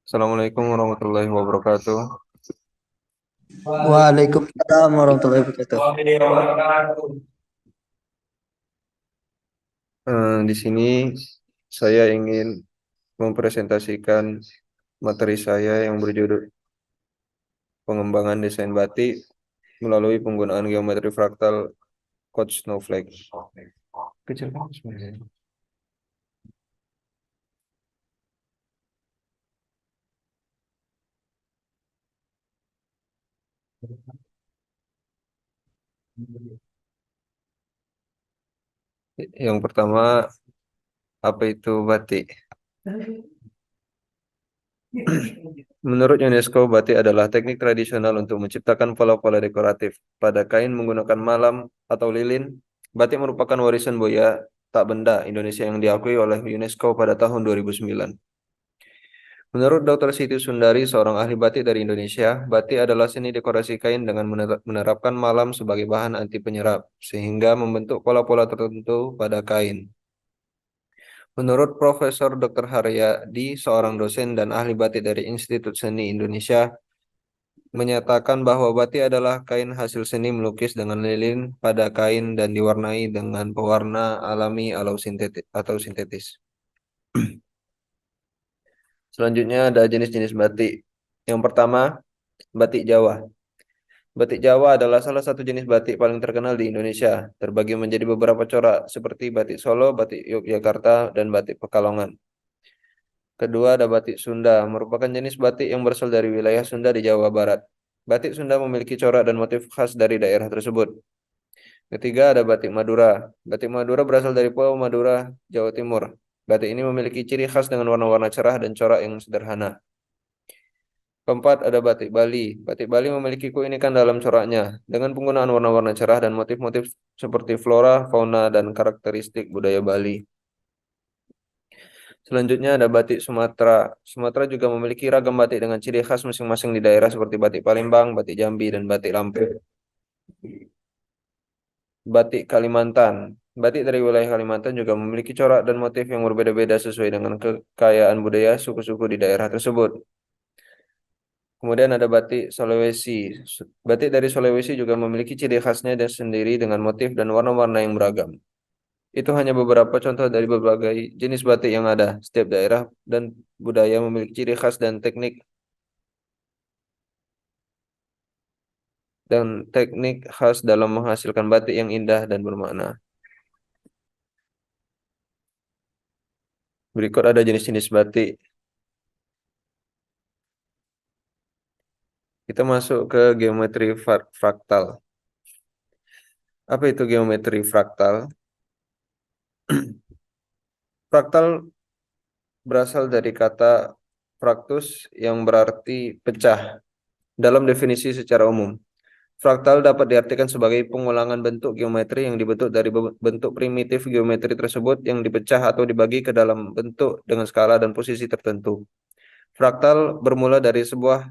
Assalamualaikum warahmatullahi wabarakatuh. Waalaikumsalam warahmatullahi wabarakatuh. Di sini saya ingin mempresentasikan materi saya yang berjudul pengembangan desain batik melalui penggunaan geometri fraktal Code Snowflake. Kecil kan sebenarnya. Yang pertama, apa itu batik? Menurut UNESCO, batik adalah teknik tradisional untuk menciptakan pola-pola dekoratif pada kain menggunakan malam atau lilin. Batik merupakan warisan budaya tak benda Indonesia yang diakui oleh UNESCO pada tahun 2009. Menurut Dr. Siti Sundari, seorang ahli batik dari Indonesia, batik adalah seni dekorasi kain dengan menerapkan malam sebagai bahan anti penyerap, sehingga membentuk pola-pola tertentu pada kain. Menurut Profesor Dr. Haryadi, seorang dosen dan ahli batik dari Institut Seni Indonesia, menyatakan bahwa batik adalah kain hasil seni melukis dengan lilin pada kain dan diwarnai dengan pewarna alami atau sintetis. Selanjutnya ada jenis-jenis batik. Yang pertama, batik Jawa. Batik Jawa adalah salah satu jenis batik paling terkenal di Indonesia, terbagi menjadi beberapa corak seperti batik Solo, batik Yogyakarta, dan batik Pekalongan. Kedua ada batik Sunda, merupakan jenis batik yang berasal dari wilayah Sunda di Jawa Barat. Batik Sunda memiliki corak dan motif khas dari daerah tersebut. Ketiga ada batik Madura. Batik Madura berasal dari Pulau Madura, Jawa Timur. Batik ini memiliki ciri khas dengan warna-warna cerah dan corak yang sederhana. Keempat ada batik Bali. Batik Bali memiliki keunikan dalam coraknya dengan penggunaan warna-warna cerah dan motif-motif seperti flora, fauna, dan karakteristik budaya Bali. Selanjutnya ada batik Sumatera. Sumatera juga memiliki ragam batik dengan ciri khas masing-masing di daerah seperti batik Palembang, batik Jambi, dan batik Lampung. Batik Kalimantan. Batik dari wilayah Kalimantan juga memiliki corak dan motif yang berbeda-beda sesuai dengan kekayaan budaya suku-suku di daerah tersebut. Kemudian ada batik Sulawesi. Batik dari Sulawesi juga memiliki ciri khasnya dan sendiri dengan motif dan warna-warna yang beragam. Itu hanya beberapa contoh dari berbagai jenis batik yang ada. Setiap daerah dan budaya memiliki ciri khas dan teknik khas dalam menghasilkan batik yang indah dan bermakna. Berikut ada jenis-jenis batik. Kita masuk ke geometri fraktal. Apa itu geometri fraktal? Fraktal berasal dari kata fraktus yang berarti pecah. Dalam definisi secara umum, fraktal dapat diartikan sebagai pengulangan bentuk geometri yang dibentuk dari bentuk primitif geometri tersebut yang dipecah atau dibagi ke dalam bentuk dengan skala dan posisi tertentu. Fraktal bermula dari sebuah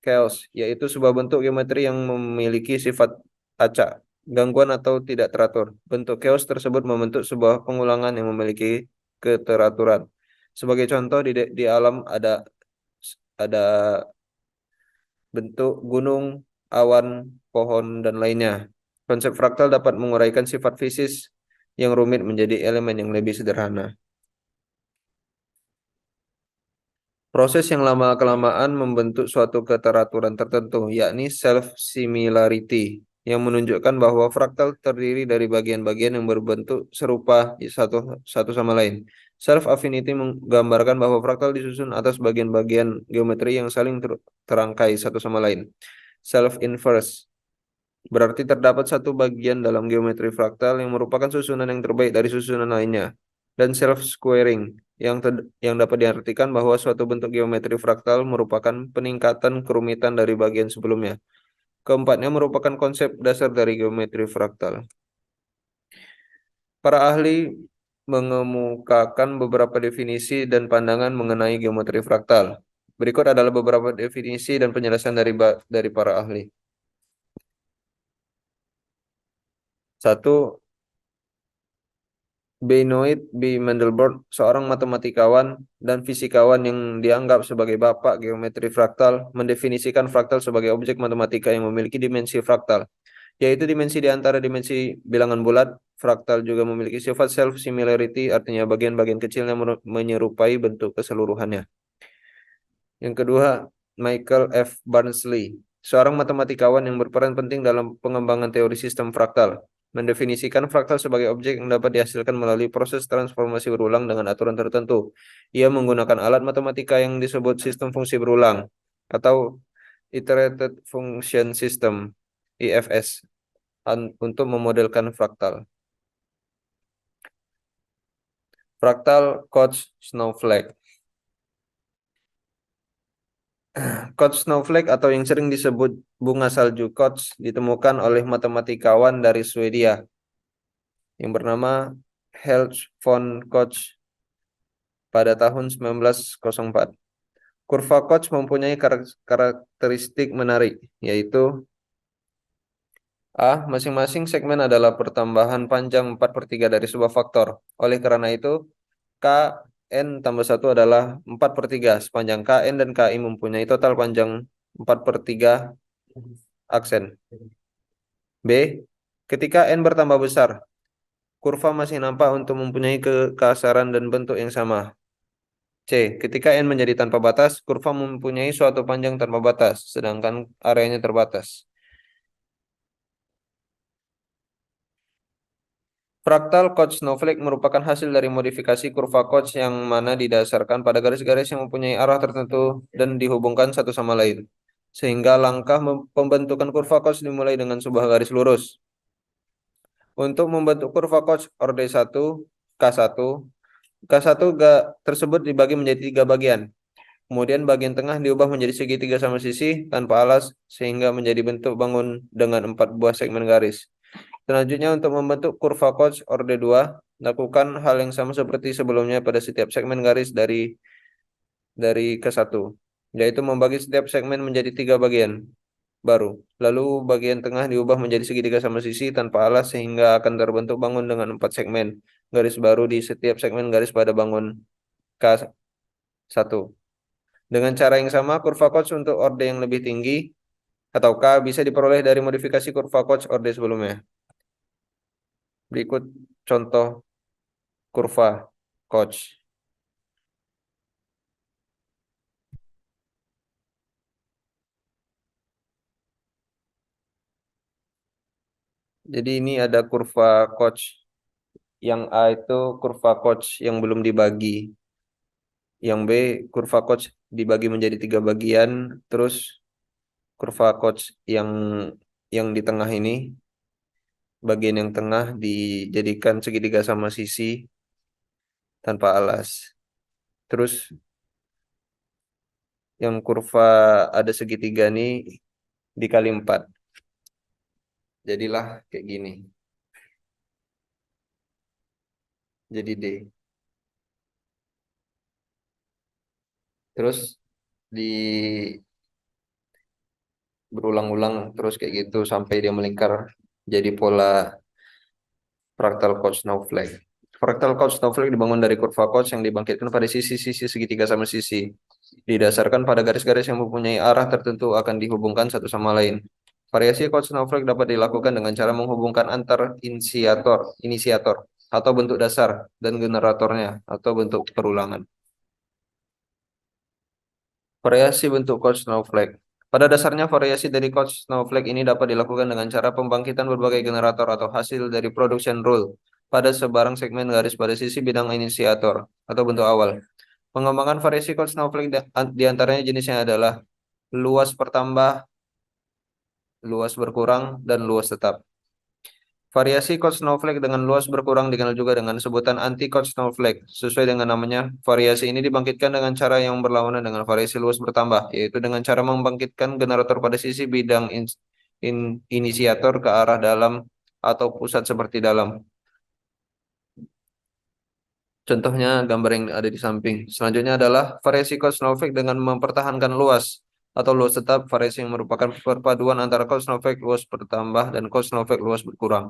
chaos, yaitu sebuah bentuk geometri yang memiliki sifat acak, gangguan atau tidak teratur. Bentuk chaos tersebut membentuk sebuah pengulangan yang memiliki keteraturan. Sebagai contoh di alam ada bentuk gunung, awan, pohon, dan lainnya. Konsep fraktal dapat menguraikan sifat fisis yang rumit menjadi elemen yang lebih sederhana. Proses yang lama-kelamaan membentuk suatu keteraturan tertentu, yakni self-similarity, yang menunjukkan bahwa fraktal terdiri dari bagian-bagian yang berbentuk serupa satu, satu sama lain. Self-affinity menggambarkan bahwa fraktal disusun atas bagian-bagian geometri yang saling terangkai satu sama lain. Self-inverse berarti terdapat satu bagian dalam geometri fraktal yang merupakan susunan yang terbaik dari susunan lainnya. Dan self-squaring yang dapat diartikan bahwa suatu bentuk geometri fraktal merupakan peningkatan kerumitan dari bagian sebelumnya. Keempatnya merupakan konsep dasar dari geometri fraktal. Para ahli mengemukakan beberapa definisi dan pandangan mengenai geometri fraktal. Berikut adalah beberapa definisi dan penjelasan dari para ahli. Satu, Benoit B. Mandelbrot, seorang matematikawan dan fisikawan yang dianggap sebagai bapak geometri fraktal, mendefinisikan fraktal sebagai objek matematika yang memiliki dimensi fraktal, yaitu dimensi di antara dimensi bilangan bulat. Fraktal juga memiliki sifat self-similarity, artinya bagian-bagian kecilnya menyerupai bentuk keseluruhannya. Yang kedua, Michael F. Barnsley, seorang matematikawan yang berperan penting dalam pengembangan teori sistem fraktal, mendefinisikan fraktal sebagai objek yang dapat dihasilkan melalui proses transformasi berulang dengan aturan tertentu. Ia menggunakan alat matematika yang disebut sistem fungsi berulang atau Iterated Function System (IFS) untuk memodelkan fraktal. Fraktal Koch-Snowflake. Koch Snowflake atau yang sering disebut bunga salju Koch ditemukan oleh matematikawan dari Swedia yang bernama Helge von Koch pada tahun 1904. Kurva Koch mempunyai karakteristik menarik, yaitu A. Masing-masing segmen adalah pertambahan panjang 4/3 dari sebuah faktor. Oleh karena itu, K N tambah 1 adalah 4/3. Sepanjang KN dan KI mempunyai total panjang 4/3 aksen. B. Ketika N bertambah besar, kurva masih nampak untuk mempunyai kekasaran dan bentuk yang sama. C. Ketika N menjadi tanpa batas, kurva mempunyai suatu panjang tanpa batas, sedangkan areanya terbatas. Fraktal Koch-Snowflake merupakan hasil dari modifikasi kurva Koch yang mana didasarkan pada garis-garis yang mempunyai arah tertentu dan dihubungkan satu sama lain. Sehingga langkah pembentukan kurva Koch dimulai dengan sebuah garis lurus. Untuk membentuk kurva Koch orde 1, K1, K1 tersebut dibagi menjadi 3 bagian. Kemudian bagian tengah diubah menjadi segitiga sama sisi tanpa alas sehingga menjadi bentuk bangun dengan 4 buah segmen garis. Selanjutnya untuk membentuk kurva Koch orde 2, lakukan hal yang sama seperti sebelumnya pada setiap segmen garis dari K1, yaitu membagi setiap segmen menjadi 3 bagian baru. Lalu bagian tengah diubah menjadi segitiga sama sisi tanpa alas sehingga akan terbentuk bangun dengan 4 segmen garis baru di setiap segmen garis pada bangun K1. Dengan cara yang sama, kurva Koch untuk orde yang lebih tinggi atau K bisa diperoleh dari modifikasi kurva Koch orde sebelumnya. Berikut contoh kurva Koch. Jadi ini ada kurva Koch. Yang A itu kurva Koch yang belum dibagi. Yang B kurva Koch dibagi menjadi 3 bagian. Terus kurva Koch yang di tengah ini, bagian yang tengah dijadikan segitiga sama sisi tanpa alas. Terus yang kurva ada segitiga nih dikali 4. Jadilah kayak gini. Jadi D. Terus di berulang-ulang terus kayak gitu sampai dia melingkar jadi pola fraktal Koch Snowflake. Fraktal Koch Snowflake dibangun dari kurva Koch yang dibangkitkan pada sisi-sisi segitiga sama sisi. Didasarkan pada garis-garis yang mempunyai arah tertentu akan dihubungkan satu sama lain. Variasi Koch Snowflake dapat dilakukan dengan cara menghubungkan antar inisiator atau bentuk dasar dan generatornya atau bentuk perulangan. Variasi bentuk Koch Snowflake. Pada dasarnya variasi dari Koch Snowflake ini dapat dilakukan dengan cara pembangkitan berbagai generator atau hasil dari production rule pada sebarang segmen garis pada sisi bidang inisiator atau bentuk awal. Pengembangan variasi Koch Snowflake di antaranya jenisnya adalah luas bertambah, luas berkurang, dan luas tetap. Variasi Koch Snowflake dengan luas berkurang dikenal juga dengan sebutan anti-Koch Snowflake. Sesuai dengan namanya, variasi ini dibangkitkan dengan cara yang berlawanan dengan variasi luas bertambah, yaitu dengan cara membangkitkan generator pada sisi bidang inisiator ke arah dalam atau pusat seperti dalam. Contohnya gambar yang ada di samping. Selanjutnya adalah variasi Koch Snowflake dengan mempertahankan luas atau luas tetap, variasi yang merupakan perpaduan antara Koch Snowflake luas bertambah dan Koch Snowflake luas berkurang.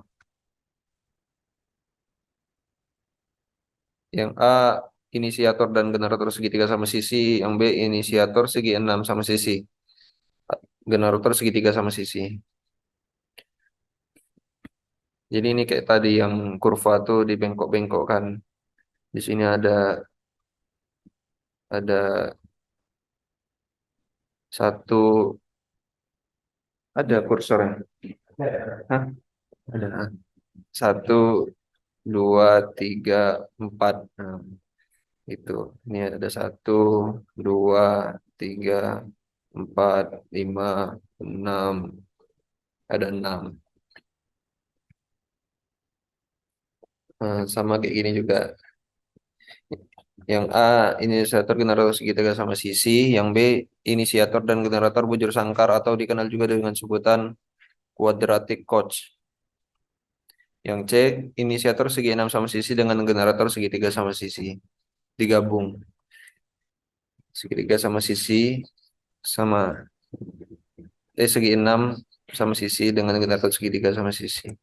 Yang A inisiator dan generator segitiga sama sisi, yang B inisiator segi 6 sama sisi, generator segitiga sama sisi. Jadi ini kayak tadi yang kurva tuh dibengkok-bengkokkan. Di sini ada satu, ada kursornya. Hah? Ada. Satu, dua, tiga, empat. Nah, itu. Ini ada satu, dua, tiga, empat, lima, enam. Ada enam. Nah, sama kayak gini juga. Yang A inisiator generator segitiga sama sisi, yang B inisiator dan generator bujur sangkar atau dikenal juga dengan sebutan quadratic Koch. Yang C inisiator segi 6 sama sisi dengan generator segitiga sama sisi. Digabung. Segitiga sama sisi sama segi 6 sama sisi dengan generator segitiga sama sisi.